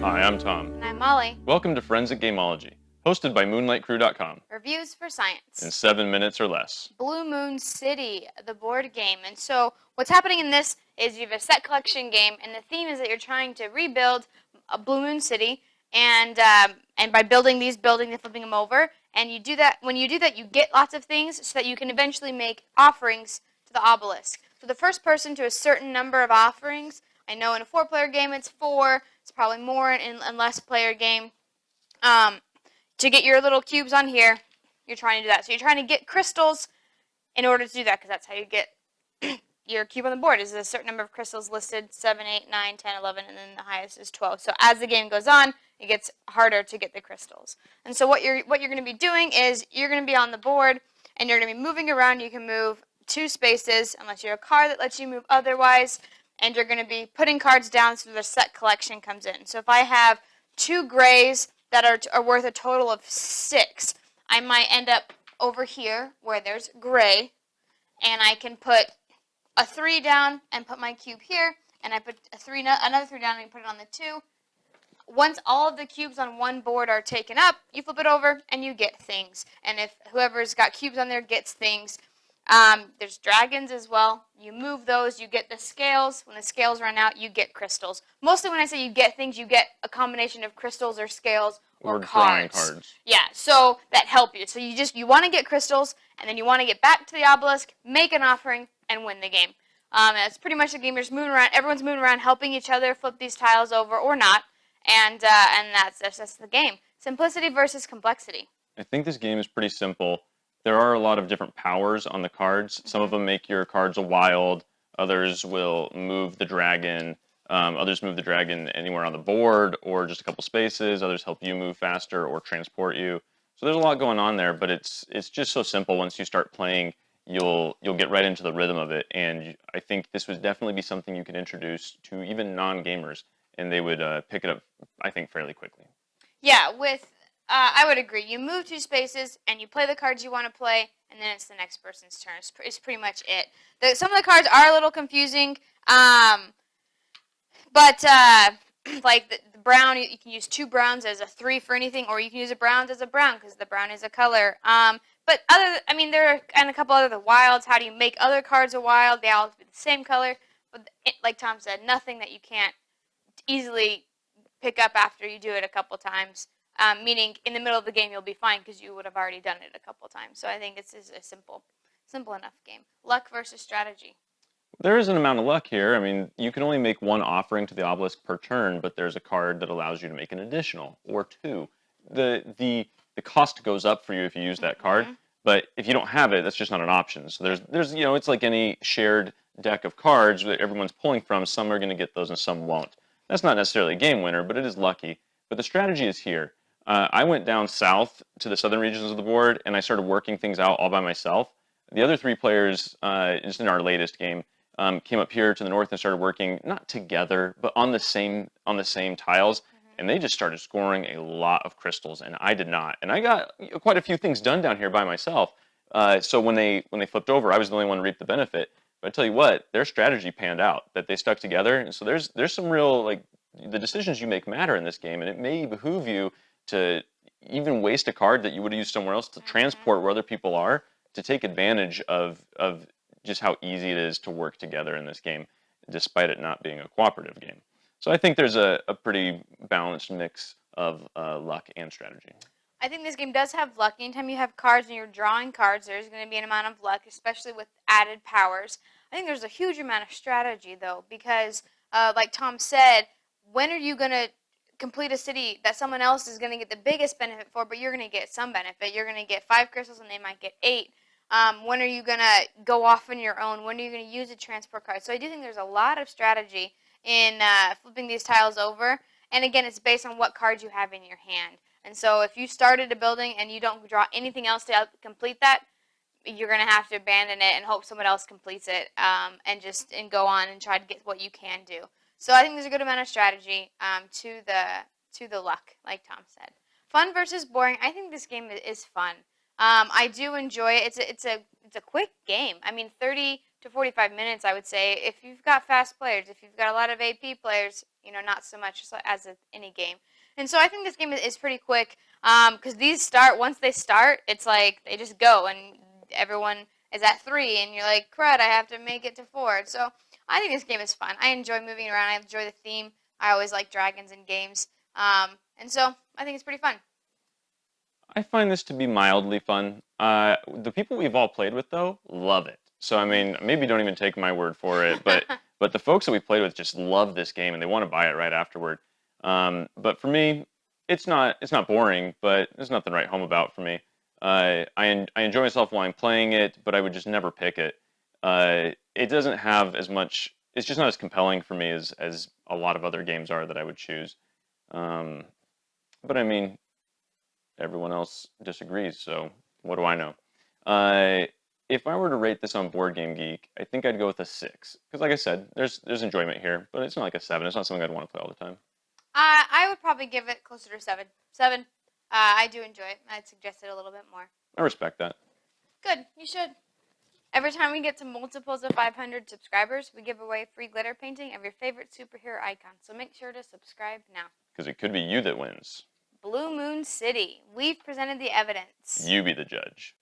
Hi, I'm Tom. And I'm Molly. Welcome to Forensic Gameology, hosted by MoonlightCrew.com. Reviews for science. In 7 minutes or less. Blue Moon City, the board game. And so what's happening in this is you have a set collection game, and the theme is that you're trying to rebuild a Blue Moon City, and by building these buildings and flipping them over. And you do that. When you do that, you get lots of things so that you can eventually make offerings to the obelisk. So the first person to a certain number of offerings, I know in a 4-player game it's 4. It's probably more in a less player game. To get your little cubes on here, you're trying to do that. So you're trying to get crystals in order to do that, because that's how you get your cube on the board. Is a certain number of crystals listed, 7, 8, 9, 10, 11, and then the highest is 12. So as the game goes on, it gets harder to get the crystals. And so what you're going to be doing is you're going to be on the board, and you're going to be moving around. You can move 2 spaces, unless you have a card that lets you move otherwise. And you're going to be putting cards down so the set collection comes in. So if I have 2 grays that are worth a total of 6, I might end up over here where there's gray, and I can put a 3 down and put my cube here, and I put another 3 down and put it on the 2. Once all of the cubes on one board are taken up, you flip it over and you get things. And if whoever's got cubes on there gets things. There's dragons as well. You move those, you get the scales. When the scales run out, you get crystals. Mostly when I say you get things, you get a combination of crystals or scales or drawing cards. cards. Yeah, so that help you. So you want to get crystals, and then you want to get back to the obelisk, make an offering, and win the game. That's pretty much the game. You're just moving around. Everyone's moving around, helping each other flip these tiles over or not, and that's the game. Simplicity versus complexity. I think this game is pretty simple. There are a lot of different powers on the cards. Some of them make your cards a wild. Others will move the dragon. Others move the dragon anywhere on the board or just a couple spaces. Others help you move faster or transport you. So there's a lot going on there, but it's just so simple. Once you start playing, you'll get right into the rhythm of it. And I think this would definitely be something you could introduce to even non-gamers, and they would pick it up, I think, fairly quickly. Yeah, I would agree. You move 2 spaces, and you play the cards you want to play, and then it's the next person's turn. It's pretty much it. Some of the cards are a little confusing, but like the brown, you can use 2 browns as a 3 for anything, or you can use a brown as a brown, because the brown is a color. But there are and a couple other the wilds. How do you make other cards a wild? They all have to be the same color, but like Tom said, nothing that you can't easily pick up after you do it a couple times. Meaning in the middle of the game you'll be fine because you would have already done it a couple times. So I think it's a simple enough game. Luck versus strategy. There is an amount of luck here. I mean, you can only make 1 offering to the obelisk per turn, but there's a card that allows you to make an additional, or 2. The cost goes up for you if you use that card, but if you don't have it, that's just not an option. So there's it's like any shared deck of cards that everyone's pulling from. Some are going to get those and some won't. That's not necessarily a game winner, but it is lucky. But the strategy is here. I went down south to the southern regions of the board, and I started working things out all by myself. The other 3 players, just in our latest game, came up here to the north and started working, not together, but on the same tiles, and they just started scoring a lot of crystals, and I did not. And I got quite a few things done down here by myself. So when they flipped over, I was the only one to reap the benefit. But I tell you what, their strategy panned out, that they stuck together, and so there's some real, the decisions you make matter in this game, and it may behoove you to even waste a card that you would have used somewhere else to transport where other people are, to take advantage of just how easy it is to work together in this game, despite it not being a cooperative game. So I think there's a pretty balanced mix of luck and strategy. I think this game does have luck. Anytime you have cards and you're drawing cards, there's going to be an amount of luck, especially with added powers. I think there's a huge amount of strategy, though, because like Tom said, when are you going to complete a city that someone else is going to get the biggest benefit for, but you're going to get some benefit? You're going to get 5 crystals and they might get 8. When are you going to go off on your own? When are you going to use a transport card? So I do think there's a lot of strategy in flipping these tiles over. And again, it's based on what cards you have in your hand. And so if you started a building and you don't draw anything else to complete that, you're going to have to abandon it and hope someone else completes it, and go on and try to get what you can do. So I think there's a good amount of strategy to the luck, like Tom said. Fun versus boring. I think this game is fun. I do enjoy it. It's a quick game. I mean, 30 to 45 minutes, I would say. If you've got fast players, if you've got a lot of AP players, not so much as any game. And so I think this game is pretty quick because once they start, it's like they just go and everyone is at 3 and you're like, crud, I have to make it to 4. So I think this game is fun. I enjoy moving around. I enjoy the theme. I always like dragons in games. And so I think it's pretty fun. I find this to be mildly fun. The people we've all played with, though, love it. So, I mean, maybe don't even take my word for it, but the folks that we played with just love this game and they want to buy it right afterward. But for me, it's not boring, but there's nothing to write home about for me. I enjoy myself while I'm playing it, but I would just never pick it. It doesn't have as much. It's just not as compelling for me as a lot of other games are that I would choose. Um, but I mean, everyone else disagrees, so what do I know? Uh, if I were to rate this on Board Game Geek, I think I'd go with a 6. Because, like I said, there's enjoyment here, but it's not like a 7. It's not something I'd want to play all the time. I would probably give it closer to 7. 7. I do enjoy it. I'd suggest it a little bit more. I respect that. Good. You should. Every time we get to multiples of 500 subscribers, we give away a free glitter painting of your favorite superhero icon. So make sure to subscribe now. Because it could be you that wins. Blue Moon City. We've presented the evidence. You be the judge.